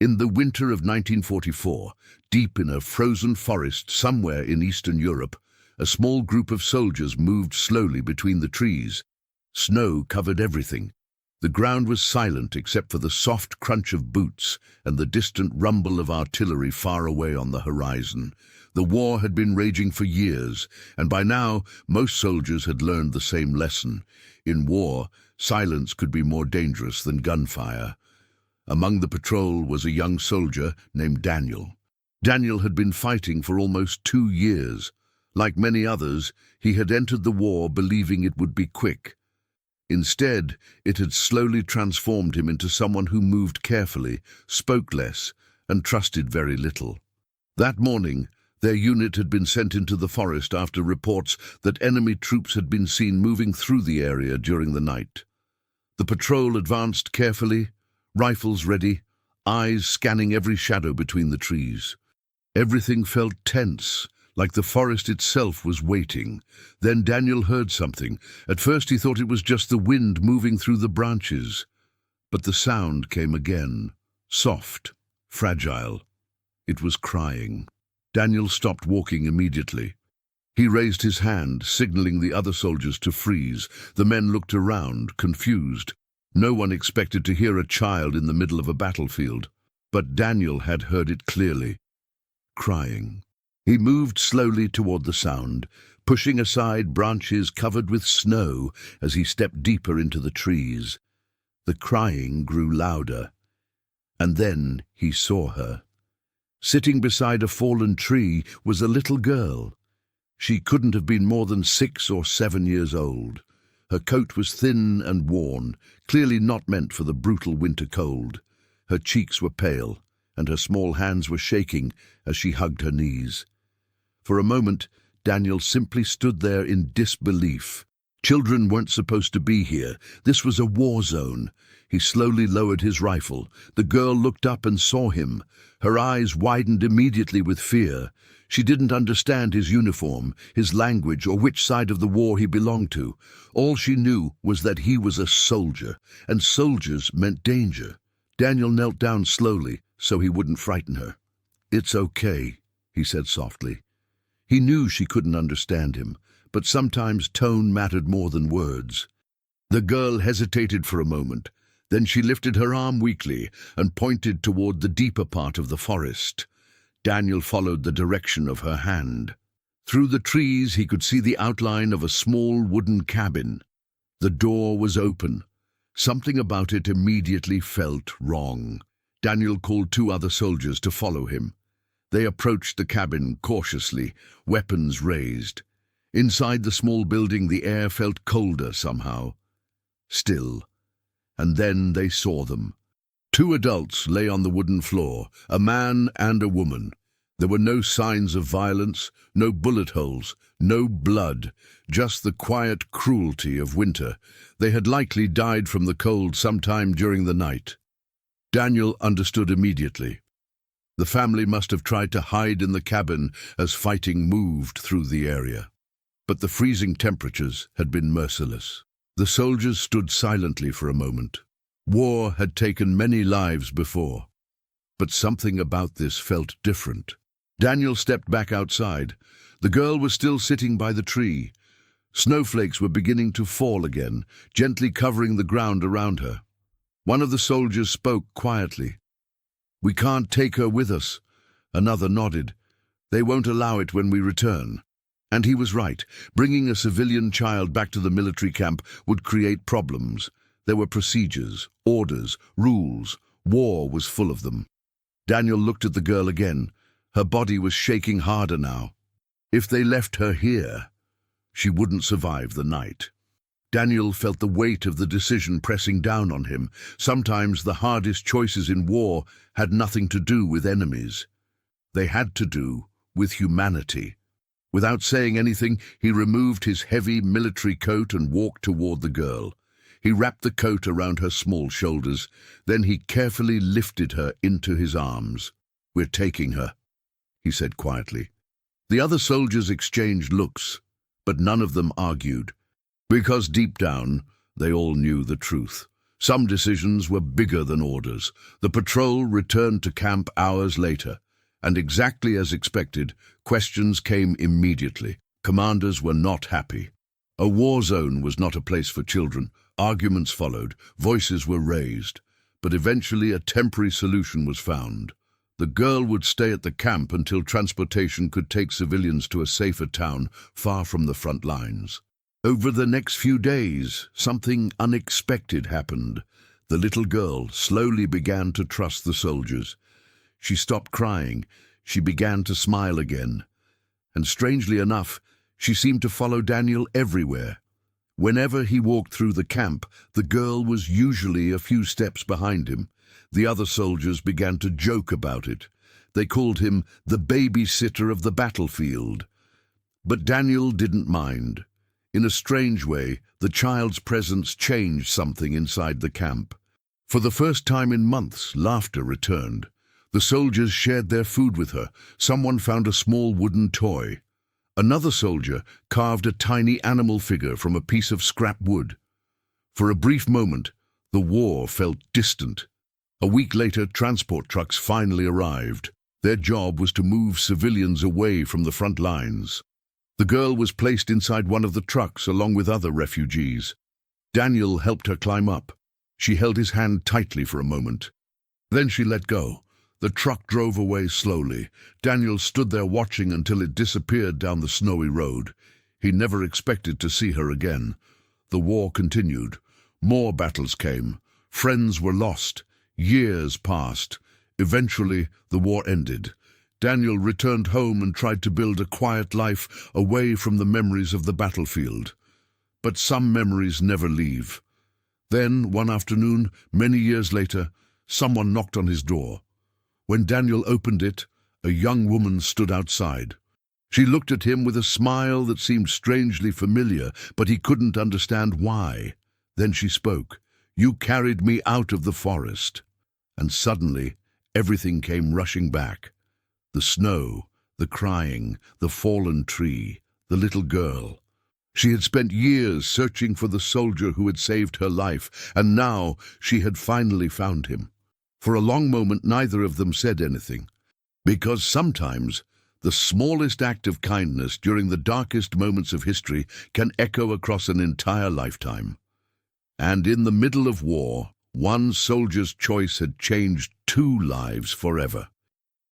In the winter of 1944, deep in a frozen forest somewhere in Eastern Europe, a small group of soldiers moved slowly between the trees. Snow covered everything. The ground was silent except for the soft crunch of boots and the distant rumble of artillery far away on the horizon. The war had been raging for years, and by now most soldiers had learned the same lesson. In war, silence could be more dangerous than gunfire. Among the patrol was a young soldier named Daniel. Daniel had been fighting for almost 2 years. Like many others, he had entered the war believing it would be quick. Instead, it had slowly transformed him into someone who moved carefully, spoke less, and trusted very little. That morning, their unit had been sent into the forest after reports that enemy troops had been seen moving through the area during the night. The patrol advanced carefully, rifles ready, eyes scanning every shadow between the trees. Everything felt tense, like the forest itself was waiting. Then Daniel heard something. At first he thought it was just the wind moving through the branches. But the sound came again, soft, fragile. It was crying. Daniel stopped walking immediately. He raised his hand, signaling the other soldiers to freeze. The men looked around, confused. No one expected to hear a child in the middle of a battlefield. But Daniel had heard it clearly. Crying. He moved slowly toward the sound, pushing aside branches covered with snow as he stepped deeper into the trees. The crying grew louder. And then he saw her. Sitting beside a fallen tree was a little girl. She couldn't have been more than 6 or 7 years old. Her coat was thin and worn, clearly not meant for the brutal winter cold. Her cheeks were pale, and her small hands were shaking as she hugged her knees. For a moment, Daniel simply stood there in disbelief. Children weren't supposed to be here. This was a war zone. He slowly lowered his rifle. The girl looked up and saw him. Her eyes widened immediately with fear. She didn't understand his uniform, his language, or which side of the war he belonged to. All she knew was that he was a soldier, and soldiers meant danger. Daniel knelt down slowly so he wouldn't frighten her. "It's okay," he said softly. He knew she couldn't understand him, but sometimes tone mattered more than words. The girl hesitated for a moment. Then she lifted her arm weakly and pointed toward the deeper part of the forest. Daniel followed the direction of her hand. Through the trees he could see the outline of a small wooden cabin. The door was open. Something about it immediately felt wrong. Daniel called 2 other soldiers to follow him. They approached the cabin cautiously, weapons raised. Inside the small building the air felt colder somehow. Still. And then they saw them. 2 adults lay on the wooden floor, a man and a woman. There were no signs of violence, no bullet holes, no blood, just the quiet cruelty of winter. They had likely died from the cold sometime during the night. Daniel understood immediately. The family must have tried to hide in the cabin as fighting moved through the area. But the freezing temperatures had been merciless. The soldiers stood silently for a moment. War had taken many lives before, but something about this felt different. Daniel stepped back outside. The girl was still sitting by the tree. Snowflakes were beginning to fall again, gently covering the ground around her. One of the soldiers spoke quietly. "We can't take her with us." Another nodded. "They won't allow it when we return." And he was right. Bringing a civilian child back to the military camp would create problems. There were procedures, orders, rules. War was full of them. Daniel looked at the girl again. Her body was shaking harder now. If they left her here, she wouldn't survive the night. Daniel felt the weight of the decision pressing down on him. Sometimes the hardest choices in war had nothing to do with enemies. They had to do with humanity. Without saying anything, he removed his heavy military coat and walked toward the girl. He wrapped the coat around her small shoulders. Then he carefully lifted her into his arms. "We're taking her," he said quietly. The other soldiers exchanged looks, but none of them argued, because deep down they all knew the truth. Some decisions were bigger than orders. The patrol returned to camp hours later, and exactly as expected, questions came immediately. Commanders were not happy. A war zone was not a place for children. Arguments followed, voices were raised, but eventually a temporary solution was found. The girl would stay at the camp until transportation could take civilians to a safer town far from the front lines. Over the next few days, something unexpected happened. The little girl slowly began to trust the soldiers. She stopped crying. She began to smile again. And strangely enough, she seemed to follow Daniel everywhere. Whenever he walked through the camp, the girl was usually a few steps behind him. The other soldiers began to joke about it. They called him the babysitter of the battlefield. But Daniel didn't mind. In a strange way, the child's presence changed something inside the camp. For the first time in months, laughter returned. The soldiers shared their food with her. Someone found a small wooden toy. Another soldier carved a tiny animal figure from a piece of scrap wood. For a brief moment, the war felt distant. A week later, transport trucks finally arrived. Their job was to move civilians away from the front lines. The girl was placed inside one of the trucks along with other refugees. Daniel helped her climb up. She held his hand tightly for a moment. Then she let go. The truck drove away slowly. Daniel stood there watching until it disappeared down the snowy road. He never expected to see her again. The war continued. More battles came. Friends were lost. Years passed. Eventually, the war ended. Daniel returned home and tried to build a quiet life away from the memories of the battlefield. But some memories never leave. Then, one afternoon, many years later, someone knocked on his door. When Daniel opened it, a young woman stood outside. She looked at him with a smile that seemed strangely familiar, but he couldn't understand why. Then she spoke. "You carried me out of the forest." And suddenly, everything came rushing back. The snow, the crying, the fallen tree, the little girl. She had spent years searching for the soldier who had saved her life, and now she had finally found him. For a long moment, neither of them said anything, because sometimes the smallest act of kindness during the darkest moments of history can echo across an entire lifetime. And in the middle of war, one soldier's choice had changed 2 lives forever.